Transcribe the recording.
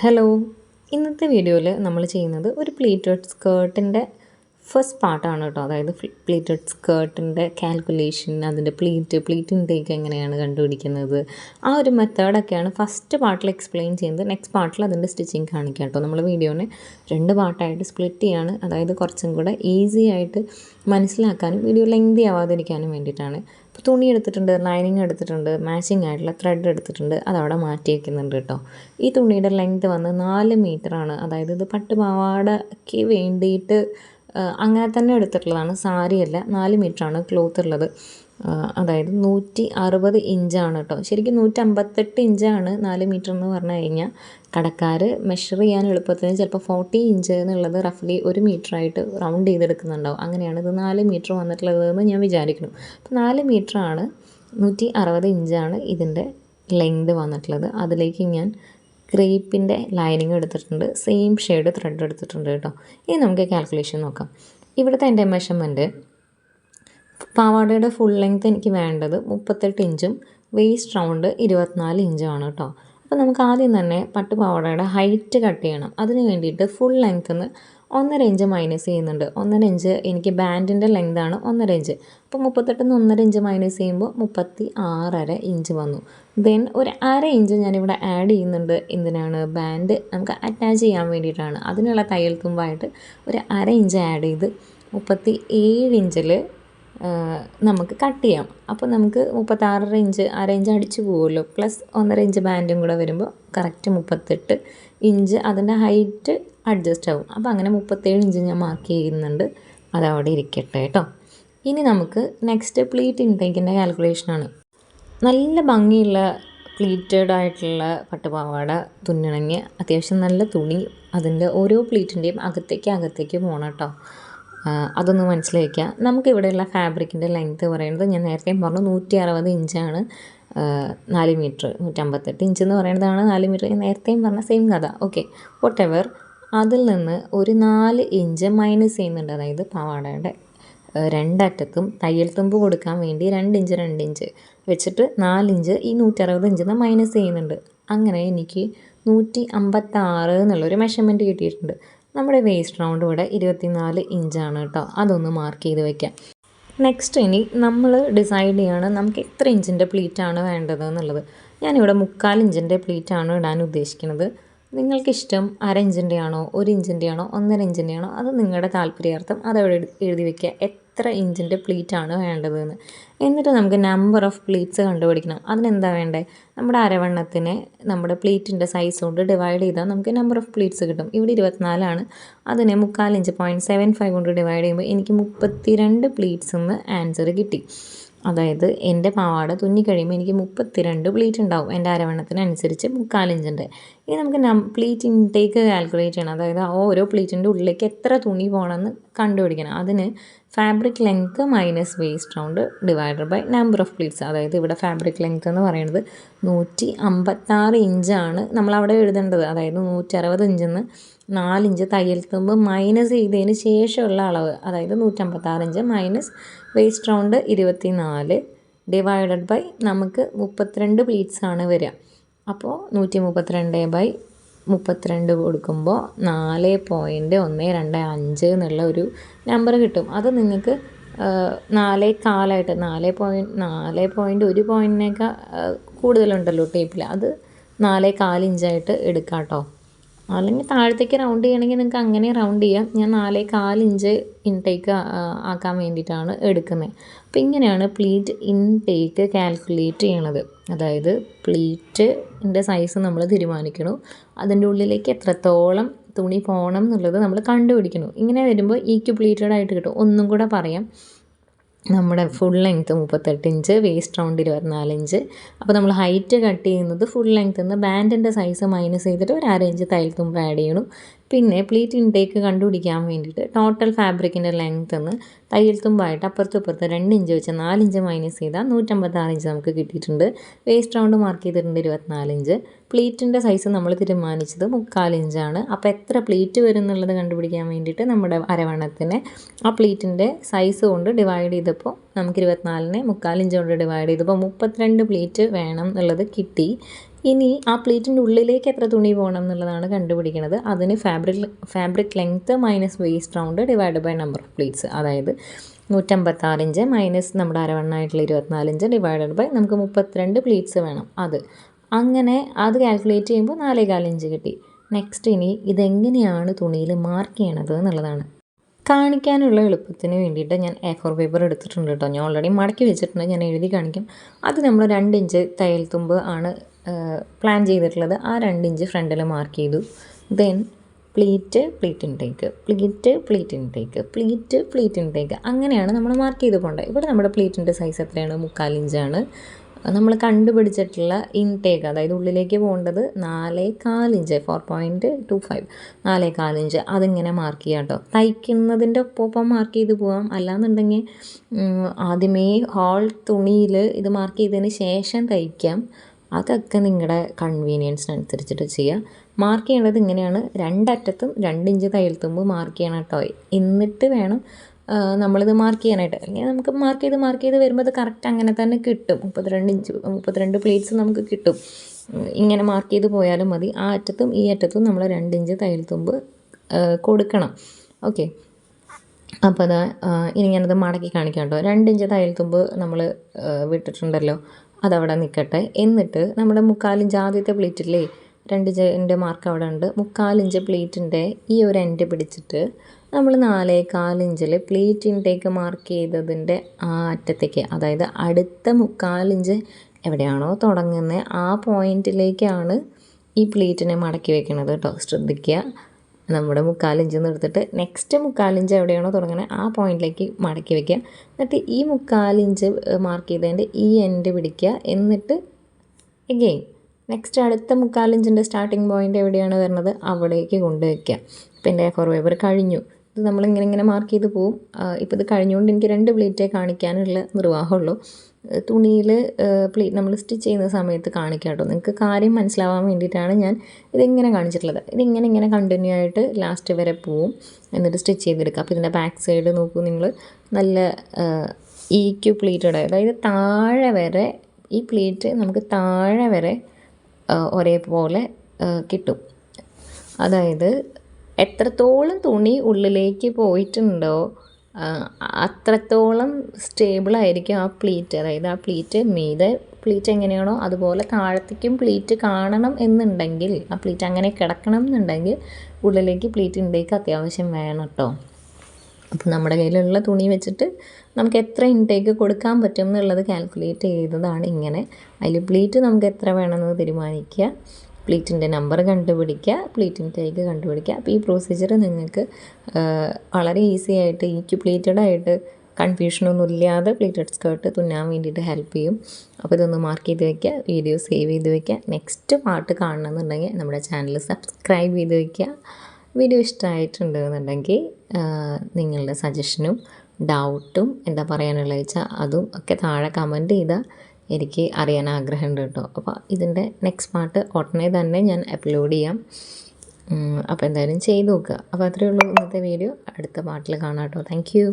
Hello, ഇന്നത്തെ വീഡിയോയിൽ നമ്മൾ ചെയ്യുന്നത് ഒരു പ്ലീറ്റഡ് സ്കേർട്ടിൻ്റെ ഫസ്റ്റ് പാർട്ടാണ് കേട്ടോ. അതായത് പ്ലീറ്റഡ് സ്കേർട്ടിൻ്റെ കാൽക്കുലേഷൻ, അതിൻ്റെ പ്ലീറ്റ് ഇൻടേക്ക് എങ്ങനെയാണ് കണ്ടുപിടിക്കുന്നത്, ആ ഒരു മെത്തേഡൊക്കെയാണ് ഫസ്റ്റ് പാർട്ടിൽ എക്സ്പ്ലെയിൻ ചെയ്യുന്നത്. നെക്സ്റ്റ് പാർട്ടിൽ അതിൻ്റെ സ്റ്റിച്ചിങ് കാണിക്കാം കേട്ടോ. നമ്മൾ വീഡിയോനെ 2 പാർട്ടായിട്ട് സ്പ്ലിറ്റ് ചെയ്യാണ്. അതായത് കുറച്ചും കൂടെ ഈസി ആയിട്ട് മനസ്സിലാക്കാനും വീഡിയോ ലെങ്തി ആവാതിരിക്കാനും വേണ്ടിയിട്ടാണ്. ഇപ്പോൾ തുണി എടുത്തിട്ടുണ്ട്, ലൈനിങ് എടുത്തിട്ടുണ്ട്, മാച്ചിങ് ആയിട്ടുള്ള ത്രെഡ് എടുത്തിട്ടുണ്ട്, അതവിടെ മാറ്റി വയ്ക്കുന്നുണ്ട് കേട്ടോ. ഈ തുണിയുടെ ലെങ്ത് വന്ന് 4 മീറ്ററാണ്. അതായത് ഇത് പട്ടുപാവാടയ്ക്ക് വേണ്ടിയിട്ട് അങ്ങനെ തന്നെ എടുത്തിട്ടുള്ളതാണ്, സാരിയല്ല. 4 മീറ്ററാണ് ക്ലോത്ത് ഉള്ളത്. അതായത് 160 ഇഞ്ചാണ് കേട്ടോ. ശരിക്കും 158 ഇഞ്ചാണ് 4 മീറ്റർ എന്ന് പറഞ്ഞു കഴിഞ്ഞാൽ. കടക്കാർ മെഷർ ചെയ്യാൻ എളുപ്പത്തിന് ചിലപ്പോൾ 40 ഇഞ്ച് എന്നുള്ളത് റഫ്ലി 1 മീറ്ററായിട്ട് റൗണ്ട് ചെയ്തെടുക്കുന്നുണ്ടാവും. അങ്ങനെയാണ് ഇത് 4 മീറ്റർ വന്നിട്ടുള്ളതെന്ന് ഞാൻ വിചാരിക്കുന്നു. അപ്പോൾ 4 മീറ്ററാണ്, 160 ഇഞ്ചാണ് ഇതിൻ്റെ ലെങ്ത് വന്നിട്ടുള്ളത്. അതിലേക്ക് ഞാൻ ക്രേപ്പിൻ്റെ ലൈനിങ് എടുത്തിട്ടുണ്ട്, സെയിം ഷെയ്ഡ് ത്രെഡ് എടുത്തിട്ടുണ്ട് കേട്ടോ. ഇനി നമുക്ക് കാൽക്കുലേഷൻ നോക്കാം. ഇവിടുത്തെ എൻ്റെ മെഷർമെൻറ്റ്, പാവാടയുടെ ഫുൾ ലെങ്ത്ത് എനിക്ക് വേണ്ടത് 38 ഇഞ്ചും വേസ്റ്റ് റൗണ്ട് 24 ഇഞ്ചുമാണ് കേട്ടോ. അപ്പോൾ നമുക്ക് ആദ്യം തന്നെ പട്ടുപാവാടയുടെ ഹൈറ്റ് കട്ട് ചെയ്യണം. അതിന് വേണ്ടിയിട്ട് ഫുൾ ലെങ്ത്തിൽ നിന്ന് 1.5 ഇഞ്ച് മൈനസ് ചെയ്യുന്നുണ്ട്. 1.5 ഇഞ്ച് എനിക്ക് ബാൻഡിൻ്റെ ലെങ്താണ് 1.5 ഇഞ്ച്. അപ്പോൾ 38 1.5 ഇഞ്ച് മൈനസ് ചെയ്യുമ്പോൾ 36.5 ഇഞ്ച് വന്നു. ദെൻ ഒരു 1/2 ഇഞ്ച് ഞാനിവിടെ ആഡ് ചെയ്യുന്നുണ്ട്. എന്തിനാണ്? ബാൻഡ് നമുക്ക് അറ്റാച്ച് ചെയ്യാൻ വേണ്ടിയിട്ടാണ്. അതിനുള്ള തയ്യൽ തുമ്പായിട്ട് ഒരു 1/2 ഇഞ്ച് ആഡ് ചെയ്ത് 37 ഇഞ്ചിൽ നമുക്ക് കട്ട് ചെയ്യാം. അപ്പോൾ നമുക്ക് 36.5 ഇഞ്ച്, 1/2 ഇഞ്ച് അടിച്ചു പോകുമല്ലോ. പ്ലസ് 1.5 ഇഞ്ച് ബാൻഡും കൂടെ വരുമ്പോൾ കറക്റ്റ് 38 ഇഞ്ച് അതിൻ്റെ ഹൈറ്റ് അഡ്ജസ്റ്റ് ആവും. അപ്പോൾ അങ്ങനെ 37 ഇഞ്ച് ഞാൻ മാർക്ക് ചെയ്യുന്നുണ്ട്. അതവിടെ ഇരിക്കട്ടെ കേട്ടോ. ഇനി നമുക്ക് നെക്സ്റ്റ് പ്ലീറ്റ് ഇൻടേക്കിൻ്റെ കാൽക്കുലേഷനാണ്. നല്ല ഭംഗിയുള്ള പ്ലീറ്റഡ് ആയിട്ടുള്ള പട്ടുപാവാട തുന്നണമെങ്കിൽ അത്യാവശ്യം നല്ല തുണി അതിൻ്റെ ഓരോ പ്ലീറ്റിൻ്റെയും അകത്തേക്ക് പോകണം കേട്ടോ. അതൊന്ന് മനസ്സിലാക്കുക. നമുക്കിവിടെയുള്ള ഫാബ്രിക്കിൻ്റെ ലെങ്ത്ത് പറയുന്നത് ഞാൻ നേരത്തെ പറഞ്ഞു 160 ഇഞ്ചാണ് 4 മീറ്റർ. 158 ഇഞ്ച് എന്ന് പറയുന്നതാണ് 4 മീറ്റർ. ഞാൻ നേരത്തെയും പറഞ്ഞ സെയിം കഥ. Okay, vote ever. അതിൽ നിന്ന് ഒരു 4 ഇഞ്ച് മൈനസ് ചെയ്യുന്നുണ്ട്. അതായത് പാവാടയുടെ രണ്ടറ്റത്തും തയ്യൽ തുമ്പ് കൊടുക്കാൻ വേണ്ടി 2 ഇഞ്ച് വെച്ചിട്ട് 4 ഇഞ്ച് ഈ 160 ഇഞ്ചിൽ നിന്ന് മൈനസ് ചെയ്യുന്നുണ്ട്. അങ്ങനെ എനിക്ക് 156 എന്നുള്ളൊരു മെഷർമെൻറ്റ് കിട്ടിയിട്ടുണ്ട്. നമ്മുടെ വേസ്റ്റ് റൗണ്ട് ഇവിടെ 24 ഇഞ്ചാണ് കേട്ടോ. അതൊന്ന് മാർക്ക് ചെയ്ത് വയ്ക്കാം. നെക്സ്റ്റ് ഇനി നമ്മൾ ഡിസൈഡ് ചെയ്യാണ് നമുക്ക് എത്ര ഇഞ്ചിൻ്റെ പ്ലീറ്റാണ് വേണ്ടത് എന്നുള്ളത്. ഞാനിവിടെ 3/4 ഇഞ്ചിൻ്റെ പ്ലീറ്റാണ് ഇടാൻ ഉദ്ദേശിക്കുന്നത്. നിങ്ങൾക്കിഷ്ടം 1/2 ഇഞ്ചിൻ്റെ ആണോ, 1 ഇഞ്ചിൻ്റെ ആണോ, 1.5 ഇഞ്ചിൻ്റെ ആണോ, അത് നിങ്ങളുടെ താല്പര്യാർത്ഥം അതവിടെ എഴുതി വയ്ക്കുക, എത്ര ഇഞ്ചിൻ്റെ പ്ലീറ്റാണ് വേണ്ടതെന്ന്. എന്നിട്ട് നമുക്ക് നമ്പർ ഓഫ് പ്ലീറ്റ്സ് കണ്ടുപിടിക്കണം. അതിനെന്താ വേണ്ടത്? നമ്മുടെ അരവണ്ണത്തിനെ നമ്മുടെ പ്ലീറ്റിൻ്റെ സൈസ് കൊണ്ട് ഡിവൈഡ് ചെയ്താൽ നമുക്ക് നമ്പർ ഓഫ് പ്ലീറ്റ്സ് കിട്ടും. ഇവിടെ 24 അതിനെ 3/4 ഇഞ്ച് 0.75 കൊണ്ട് ഡിവൈഡ് ചെയ്യുമ്പോൾ എനിക്ക് 32 പ്ലീറ്റ്സ് എന്ന് ആൻസർ കിട്ടി. അതായത് എൻ്റെ പാവാട തുന്നി കഴിയുമ്പോൾ എനിക്ക് 32 പ്ലീറ്റ് ഉണ്ടാവും എൻ്റെ അരവണ്ണത്തിനനുസരിച്ച് 3/4 ഇഞ്ചിൻ്റെ. ഇനി നമുക്ക് പ്ലീറ്റ് ഇൻടേക്ക് കാൽക്കുലേറ്റ് ചെയ്യണം. അതായത് ഓരോ പ്ലീറ്റിൻ്റെ ഉള്ളിലേക്ക് എത്ര തുണി പോകണമെന്ന് കണ്ടുപിടിക്കണം. അതിന് fabric length minus waist round divided by number of pleats. അതായത് ഇവിടെ ഫാബ്രിക് ലെങ്ത്ത് എന്ന് പറയുന്നത് 156 ഇഞ്ചാണ് നമ്മളവിടെ എഴുതേണ്ടത്. അതായത് 160 ഇഞ്ചിൽ നിന്ന് 4 ഇഞ്ച് തയ്യൽ തുമ്പ് മൈനസ് ചെയ്തതിന് ശേഷമുള്ള അളവ്. അതായത് 156 inch minus waist round 24 divided by നമുക്ക് 32 പ്ലീറ്റ്സ് ആണ് വരിക. അപ്പോൾ 132/32 കൊടുക്കുമ്പോൾ 4.125 എന്നുള്ള ഒരു നമ്പർ കിട്ടും. അത് നിങ്ങൾക്ക് 4.4 4.1 പോയിൻറ്റിനേക്കാൾ കൂടുതലുണ്ടല്ലോ ടേപ്പിൽ, അത് 4.4 ഇഞ്ചായിട്ട് എടുക്കാം കേട്ടോ. അല്ലെങ്കിൽ താഴത്തേക്ക് റൗണ്ട് ചെയ്യണമെങ്കിൽ നിങ്ങൾക്ക് അങ്ങനെ റൗണ്ട് ചെയ്യാം. ഞാൻ 4.4 ഇഞ്ച് ഇൻടേക്ക് ആക്കാൻ വേണ്ടിയിട്ടാണ് എടുക്കുന്നത്. അപ്പോൾ ഇങ്ങനെയാണ് പ്ലീറ്റ് ഇൻടേക്ക് കാൽക്കുലേറ്റ് ചെയ്യണത്. അതായത് പ്ലീറ്റിൻ്റെ സൈസ് നമ്മൾ തീരുമാനിക്കണം, അതിൻ്റെ ഉള്ളിലേക്ക് എത്രത്തോളം തുണി പോകണം എന്നുള്ളത് നമ്മൾ കണ്ടുപിടിക്കണം. ഇങ്ങനെ വരുമ്പോൾ പ്ലീറ്റഡ് ആയിട്ട് കിട്ടും. ഒന്നും കൂടെ പറയാം. നമ്മുടെ full length 38 inch, waste round 24 inch. അപ്പോൾ നമ്മൾ ഹൈറ്റ് കട്ട് ചെയ്യുന്നത് ഫുൾ ലെങ്ത്തിൽ നിന്ന് ബാൻഡിൻ്റെ സൈസ് മൈനസ് ചെയ്തിട്ട് ഒരു 1/2 ഇഞ്ച് തയ്യൽ തുമ്പ് ആഡ് ചെയ്യണം. പിന്നെ പ്ലീറ്റ് ഇൻടേക്ക് കണ്ടുപിടിക്കാൻ വേണ്ടിയിട്ട് ടോട്ടൽ ഫാബ്രിക്കിൻ്റെ ലെങ്ത്ത് നിന്ന് തയ്യൽ തുമ്പായിട്ട് അപ്പുറത്ത് 2 ഇഞ്ച് വെച്ച് 4 ഇഞ്ച് മൈനസ് ചെയ്താൽ 156 ഇഞ്ച് നമുക്ക് കിട്ടിയിട്ടുണ്ട്. വേസ്റ്റ് റൗണ്ട് മാർക്ക് ചെയ്തിട്ടുണ്ട് 24 ഇഞ്ച്. പ്ലീറ്റിൻ്റെ സൈസ് നമ്മൾ തീരുമാനിച്ചത് 3/4 ഇഞ്ചാണ്. അപ്പോൾ എത്ര പ്ലീറ്റ് വരും എന്നുള്ളത് കണ്ടുപിടിക്കാൻ വേണ്ടിയിട്ട് നമ്മുടെ അരവണ്ണത്തിനെ ആ പ്ലീറ്റിൻ്റെ സൈസ് കൊണ്ട് ഡിവൈഡ് ചെയ്തപ്പോൾ നമുക്ക് 24നെ 3/4 ഇഞ്ച് കൊണ്ട് ഡിവൈഡ് ചെയ്തപ്പോൾ 32 പ്ലീറ്റ് വേണം എന്നുള്ളത് കിട്ടി. ഇനി ആ പ്ലീറ്റിൻ്റെ ഉള്ളിലേക്ക് എത്ര തുണി പോകണം എന്നുള്ളതാണ് കണ്ടുപിടിക്കുന്നത്. അതിന് fabric length minus waist round divide by number of pleats, അതായത് 156 ഇഞ്ച് മൈനസ് നമ്മുടെ അരവണ്ണായിട്ടുള്ള 24 ഇഞ്ച് ഡിവൈഡഡ് ബൈ നമുക്ക് 32 പ്ലീറ്റ്സ് വേണം. അങ്ങനെ അത് കാൽക്കുലേറ്റ് ചെയ്യുമ്പോൾ 4.25 ഇഞ്ച് കിട്ടി. നെക്സ്റ്റ് ഇനി ഇതെങ്ങനെയാണ് തുണിയിൽ മാർക്ക് ചെയ്യണത് എന്നുള്ളതാണ്. കാണിക്കാനുള്ള എളുപ്പത്തിന് വേണ്ടിയിട്ട് ഞാൻ A4 പേപ്പർ എടുത്തിട്ടുണ്ട് കേട്ടോ. ഞാൻ ഓൾറെഡി മടക്കി വെച്ചിട്ടുണ്ട്, ഞാൻ എഴുതി കാണിക്കാം. അത് നമ്മൾ 2 ഇഞ്ച് തയ്യൽ തുമ്പ് ആണ് പ്ലാൻ ചെയ്തിട്ടുള്ളത്. ആ 2 ഇഞ്ച് ഫ്രണ്ടിൽ മാർക്ക് ചെയ്തു. Then pleat intake, pleat intake, അങ്ങനെയാണ് നമ്മൾ മാർക്ക് ചെയ്ത് പോകേണ്ടത്. ഇവിടെ നമ്മുടെ പ്ലീറ്റിൻ്റെ സൈസ് എത്രയാണ്? 3/4 ഇഞ്ചാണ് നമ്മൾ കണ്ടുപിടിച്ചിട്ടുള്ള ഇൻടേക്ക്, അതായത് ഉള്ളിലേക്ക് പോകേണ്ടത് 4.25 ഇഞ്ച്, 4.25, 4.25 ഇഞ്ച്. അതിങ്ങനെ മാർക്ക് ചെയ്യാം കേട്ടോ. തയ്ക്കുന്നതിൻ്റെ ഒപ്പം മാർക്ക് ചെയ്ത് പോകാം, അല്ലാന്നുണ്ടെങ്കിൽ ആദ്യമേ ഹോൾ തുണിയിൽ ഇത് മാർക്ക് ചെയ്തതിന് ശേഷം തയ്ക്കാം. അതൊക്കെ നിങ്ങളുടെ കൺവീനിയൻസിനനുസരിച്ചിട്ട് ചെയ്യുക. മാർക്ക് ചെയ്യേണ്ടത് ഇങ്ങനെയാണ്. രണ്ടറ്റത്തും 2 ഇഞ്ച് തയ്യൽ തുമ്പ് മാർക്ക് ചെയ്യണം കേട്ടോ. എന്നിട്ട് വേണം നമ്മളിത് മാർക്ക് ചെയ്യാനായിട്ട്. അല്ലെങ്കിൽ നമുക്ക് മാർക്ക് ചെയ്ത് വരുമ്പോൾ അത് കറക്റ്റ് അങ്ങനെ തന്നെ കിട്ടും. 32 പ്ലേറ്റ്സ് നമുക്ക് കിട്ടും. ഇങ്ങനെ മാർക്ക് ചെയ്ത് പോയാലും മതി. ആ അറ്റത്തും ഈ അറ്റത്തും നമ്മൾ 2 ഇഞ്ച് തയ്യൽ തുമ്പ് കൊടുക്കണം. ഓക്കെ, അപ്പോൾ അതാ ഇനി ഞാനത് മടക്കി കാണിക്കാം കേട്ടോ. 2 ഇഞ്ച് തയ്യൽ തുമ്പ് നമ്മൾ വിട്ടിട്ടുണ്ടല്ലോ, അതവിടെ നിൽക്കട്ടെ. എന്നിട്ട് നമ്മുടെ 3/4 ഇഞ്ച് ആദ്യത്തെ പ്ലേറ്റില്ലേ, 2 ഇഞ്ചിൻ്റെ മാർക്ക് അവിടെ ഉണ്ട്. 3/4 ഇഞ്ച് പ്ലേറ്റിൻ്റെ ഈ ഒരു എൻഡ് പിടിച്ചിട്ട് നമ്മൾ 4.25 ഇഞ്ചിൽ പ്ലീറ്റ് ഇൻടേക്ക് മാർക്ക് ചെയ്തതിൻ്റെ ആ അറ്റത്തേക്ക്, അതായത് അടുത്ത 3/4 ഇഞ്ച് എവിടെയാണോ തുടങ്ങുന്നത് ആ പോയിൻറ്റിലേക്കാണ് ഈ പ്ലീറ്റിനെ മടക്കി വെക്കുന്നത് കേട്ടോ. ശ്രദ്ധിക്കുക, നമ്മുടെ 3/4 ഇഞ്ച് എടുത്തിട്ട് നെക്സ്റ്റ് 3/4 ഇഞ്ച് എവിടെയാണോ തുടങ്ങുന്നത് ആ പോയിൻറ്റിലേക്ക് മടക്കി വയ്ക്കുക. എന്നിട്ട് ഈ 3/4 ഇഞ്ച് മാർക്ക് ചെയ്തതിൻ്റെ ഈ എൻഡ് പിടിക്കുക. എന്നിട്ട് എഗെയിൻ നെക്സ്റ്റ് അടുത്ത 3/4 ഇഞ്ചിൻ്റെ സ്റ്റാർട്ടിങ് പോയിൻ്റ് എവിടെയാണ് വരുന്നത് അവിടേക്ക് കൊണ്ടുവയ്ക്കുക. ഇപ്പോൾ എൻ്റെ A4 പേപ്പർ കഴിഞ്ഞു. ഇത് നമ്മളിങ്ങനെ മാർക്ക് ചെയ്ത് പോവും. ഇപ്പോൾ ഇത് കഴിഞ്ഞുകൊണ്ട് എനിക്ക് 2 പ്ലേറ്റേ കാണിക്കാനുള്ള നിർവാഹമുള്ളൂ. തുണിയിൽ നമ്മൾ സ്റ്റിച്ച് ചെയ്യുന്ന സമയത്ത് കാണിക്കാം കേട്ടോ. നിങ്ങൾക്ക് കാര്യം മനസ്സിലാവാൻ വേണ്ടിയിട്ടാണ് ഞാൻ ഇതിങ്ങനെ കാണിച്ചിട്ടുള്ളത്. ഇതിങ്ങനെ കണ്ടിന്യൂ ആയിട്ട് ലാസ്റ്റ് വരെ പോവും, എന്നിട്ട് സ്റ്റിച്ച് ചെയ്തെടുക്കുക. അപ്പോൾ ഇതിൻ്റെ ബാക്ക് സൈഡ് നോക്കൂ നിങ്ങൾ, നല്ല EQ പ്ലീറ്റഡ്, അതായത് താഴെ വരെ ഈ പ്ലീറ്റ് നമുക്ക് താഴെ വരെ ഒരേപോലെ കിട്ടും. അതായത് എത്രത്തോളം തുണി ഉള്ളിലേക്ക് പോയിട്ടുണ്ടോ അത്രത്തോളം സ്റ്റേബിളായിരിക്കും ആ പ്ലീറ്റ്. അതായത് ആ പ്ലീറ്റ് മീതെ പ്ലീറ്റ് എങ്ങനെയാണോ അതുപോലെ താഴത്തേക്കും പ്ലീറ്റ് കാണണം എന്നുണ്ടെങ്കിൽ, ആ പ്ലീറ്റ് അങ്ങനെ കിടക്കണം എന്നുണ്ടെങ്കിൽ ഉള്ളിലേക്ക് പ്ലീറ്റ് ഇൻടേക്ക് അത്യാവശ്യം വേണം കേട്ടോ. അപ്പോൾ നമ്മുടെ കയ്യിലുള്ള തുണി വെച്ചിട്ട് നമുക്ക് എത്ര ഇൻടേക്ക് കൊടുക്കാൻ പറ്റും എന്നുള്ളത് കാൽക്കുലേറ്റ് ചെയ്തതാണ് ഇങ്ങനെ. അതിൽ പ്ലീറ്റ് നമുക്ക് എത്ര വേണമെന്ന് തീരുമാനിക്കുക, പ്ലീറ്റിൻ്റെ നമ്പർ കണ്ടുപിടിക്കുക, പ്ലീറ്റ് ഇൻടേക്ക് കണ്ടുപിടിക്കുക. അപ്പോൾ ഈ പ്രൊസീജിയർ നിങ്ങൾക്ക് വളരെ ഈസി ആയിട്ട് പ്ലീറ്റഡ് ആയിട്ട് കൺഫ്യൂഷനൊന്നും ഇല്ലാതെ പ്ലീറ്റഡ് സ്കേർട്ട് തുന്നാൻ വേണ്ടിയിട്ട് ഹെൽപ്പ് ചെയ്യും. അപ്പോൾ ഇതൊന്ന് മാർക്ക് ചെയ്ത് വയ്ക്കുക, വീഡിയോ സേവ് ചെയ്ത് വയ്ക്കുക. നെക്സ്റ്റ് പാർട്ട് കാണണമെന്നുണ്ടെങ്കിൽ നമ്മുടെ ചാനൽ സബ്സ്ക്രൈബ് ചെയ്ത് വയ്ക്കുക. വീഡിയോ ഇഷ്ടമായിട്ടുണ്ടെന്നുണ്ടെങ്കിൽ നിങ്ങളുടെ സജഷനും ഡൗട്ടും എന്താ പറയാനുള്ളത് വെച്ചാൽ അതും ഒക്കെ താഴെ കമൻറ്റ് ചെയ്താൽ എനിക്ക് അറിയാൻ ആഗ്രഹമുണ്ട് കേട്ടോ. അപ്പോൾ ഇതിൻ്റെ നെക്സ്റ്റ് പാർട്ട് ഉടനെ തന്നെ ഞാൻ അപ്ലോഡ് ചെയ്യാം. അപ്പോൾ എന്തായാലും ചെയ്ത് നോക്കുക. അപ്പോൾ അത്രയേ ഉള്ളൂ ഇന്നത്തെ വീഡിയോ. അടുത്ത പാർട്ടിൽ കാണാം കേട്ടോ. Thank you.